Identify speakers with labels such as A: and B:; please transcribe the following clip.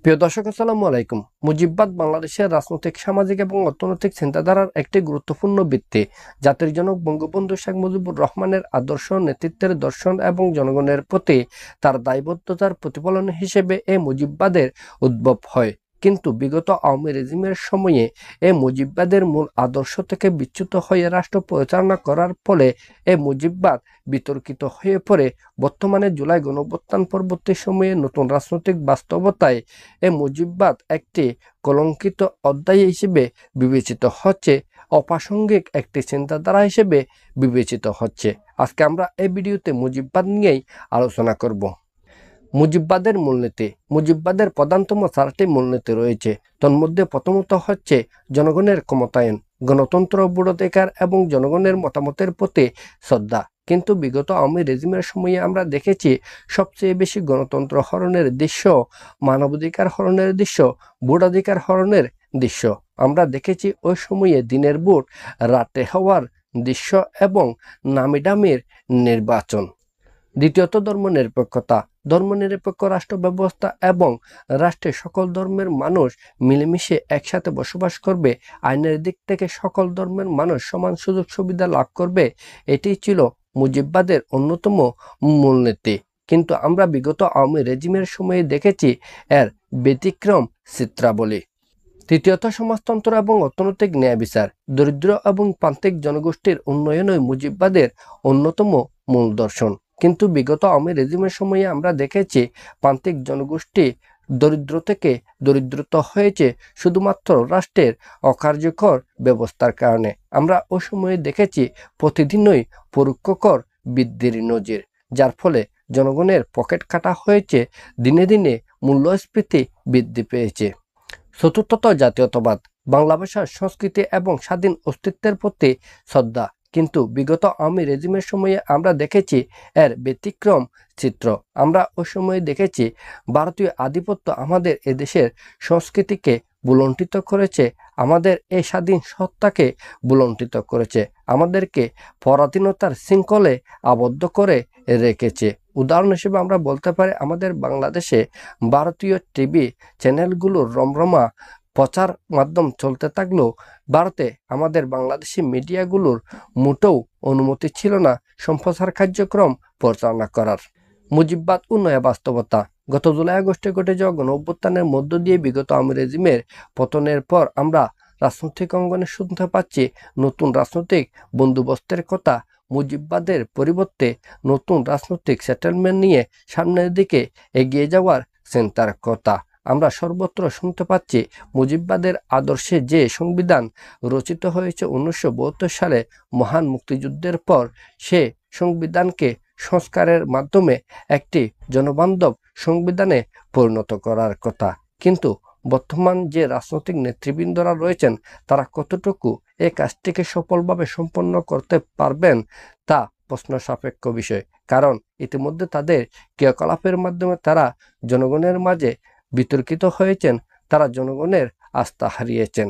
A: প্রিয় দর্শক, আসসালামু আলাইকুম। মুজিববাদ বাংলাদেশের রাজনৈতিক, সামাজিক এবং অর্থনৈতিক চিন্তাধারার একটি গুরুত্বপূর্ণ ভিত্তি। জাতির জনক বঙ্গবন্ধু শেখ মুজিবুর রহমানের আদর্শ, নেতৃত্বের দর্শন এবং জনগণের প্রতি তার দায়বদ্ধতার প্রতিফলন হিসেবে এ মুজিববাদের উদ্ভব হয়। কিন্তু বিগত আওয়ামী রেজিমের সময়ে এ মুজিববাদের মূল আদর্শ থেকে বিচ্যুত হয়ে রাষ্ট্র পরিচালনা করার ফলে এ মুজিববাদ বিতর্কিত হয়ে পড়ে। বর্তমানে জুলাই গণঅভ্যুত্থান পরবর্তী সময়ে নতুন রাজনৈতিক বাস্তবতায় এ মুজিববাদ একটি কলঙ্কিত অধ্যায় হিসেবে বিবেচিত হচ্ছে, অপ্রাসঙ্গিক একটি চিন্তাধারা হিসেবে বিবেচিত হচ্ছে। আজকে আমরা এই ভিডিওতে মুজিববাদ নিয়েই আলোচনা করব। মুজিববাদের মূলনীতি। মুজিববাদের প্রধানতম 4টি মূলনীতি রয়েছে। তন্মধ্যে প্রথমত হচ্ছে জনগণের ক্ষমতায়ন, গণতন্ত্র, ভোটাধিকার এবং জনগণের মতামতের প্রতি শ্রদ্ধা। কিন্তু বিগত আওয়ামী রেজিমের সময়ে আমরা দেখেছি সবচেয়ে বেশি গণতন্ত্র হরণের দৃশ্য, মানবাধিকার হরণের দৃশ্য, ভোটাধিকার হরণের দৃশ্য। আমরা দেখেছি ওই সময়ে দিনের ভোট রাতে হওয়ার দৃশ্য এবং নামিদামির নির্বাচন। দ্বিতীয়ত ধর্মনিরপেক্ষতা। ধর্মনিরপেক্ষ রাষ্ট্র ব্যবস্থা এবং রাষ্ট্রে সকল ধর্মের মানুষ মিলেমিশে একসাথে বসবাস করবে, আইনের দিক থেকে সকল ধর্মের মানুষ সমান সুযোগ সুবিধা লাভ করবে, এটি ছিল মুজিববাদের অন্যতম মূলনীতি। কিন্তু আমরা বিগত আওয়ামী রেজিমের সময়ে দেখেছি এর ব্যতিক্রম চিত্রাবলী। তৃতীয়ত সমাজতন্ত্র এবং অর্থনৈতিক ন্যায় বিচার। দরিদ্র এবং প্রান্তিক জনগোষ্ঠীর উন্নয়নই মুজিববাদের অন্যতম মূল দর্শন। কিন্তু বিগত আওয়ামী রেজিমের সময়ে আমরা দেখেছি প্রান্তিক জনগোষ্ঠী দরিদ্র থেকে দরিদ্রতা হয়েছে শুধুমাত্র রাষ্ট্রের অকার্যকর ব্যবস্থার কারণে। আমরা ওই সময়ে দেখেছি প্রতিদিনই পরোক্ষ কর বৃদ্ধির নজির, যার ফলে জনগণের পকেট কাটা হয়েছে, দিনে দিনে মূল্যস্ফীতি বৃদ্ধি পেয়েছে। চতুর্থত জাতীয়তাবাদ। বাংলা ভাষার সংস্কৃতি এবং স্বাধীন অস্তিত্বের প্রতি শ্রদ্ধা। কিন্তু বিগত আওয়ামী রেজিমের সময়ে আমরা দেখেছি এর ব্যতিক্রম চিত্র। আমরা ওই সময়ে দেখেছি ভারতীয় আধিপত্য আমাদের এদেশের সংস্কৃতিকে বুলণ্ঠিত করেছে, আমাদের এই স্বাধীন সত্তাকে বুলণ্ঠিত করেছে, আমাদেরকে পরাধীনতার শৃঙ্খলে আবদ্ধ করে রেখেছে। উদাহরণ হিসেবে আমরা বলতে পারি, আমাদের বাংলাদেশে ভারতীয় টিভি চ্যানেলগুলোর রমরমা প্রচার মাধ্যম চলতে থাকলেও ভারতে আমাদের বাংলাদেশি মিডিয়াগুলোর মোটেও অনুমতি ছিল না সম্প্রচার কার্যক্রম পরিচালনা করার। মুজিববাদ ও নয়া বাস্তবতা। গত জুলাই আগস্টে ঘটে যাওয়া গণঅভ্যুত্থানের মধ্য দিয়ে বিগত আওয়ামী রেজিমের পতনের পর আমরা রাজনৈতিক অঙ্গনে শুনতে পাচ্ছি নতুন রাজনৈতিক বন্দোবস্তের কথা। মুজিববাদের পরিবর্তে নতুন রাজনৈতিক সেটেলমেন্ট নিয়ে সামনের দিকে এগিয়ে যাওয়ার চিন্তার কথা। আমরা সর্বত্র শুনতে পাচ্ছি মুজিববাদের আদর্শে যে সংবিধান রচিত হয়েছে 1972 সালে মহান মুক্তিযুদ্ধের পর, সে সংবিধানকে সংস্কারের মাধ্যমে একটি জনবান্ধব সংবিধানে পরিণত করার কথা। কিন্তু বর্তমান যে রাজনৈতিক নেতৃবৃন্দরা রয়েছেন তারা কতটুকু এই কাজটিকে সফলভাবে সম্পন্ন করতে পারবেন তা প্রশ্ন সাপেক্ষ বিষয়। কারণ ইতিমধ্যে তাদের ক্রিয়াকলাপের মাধ্যমে তারা জনগণের মাঝে বিতর্কিত হয়েছেন, তারা জনগণের আস্থা হারিয়েছেন।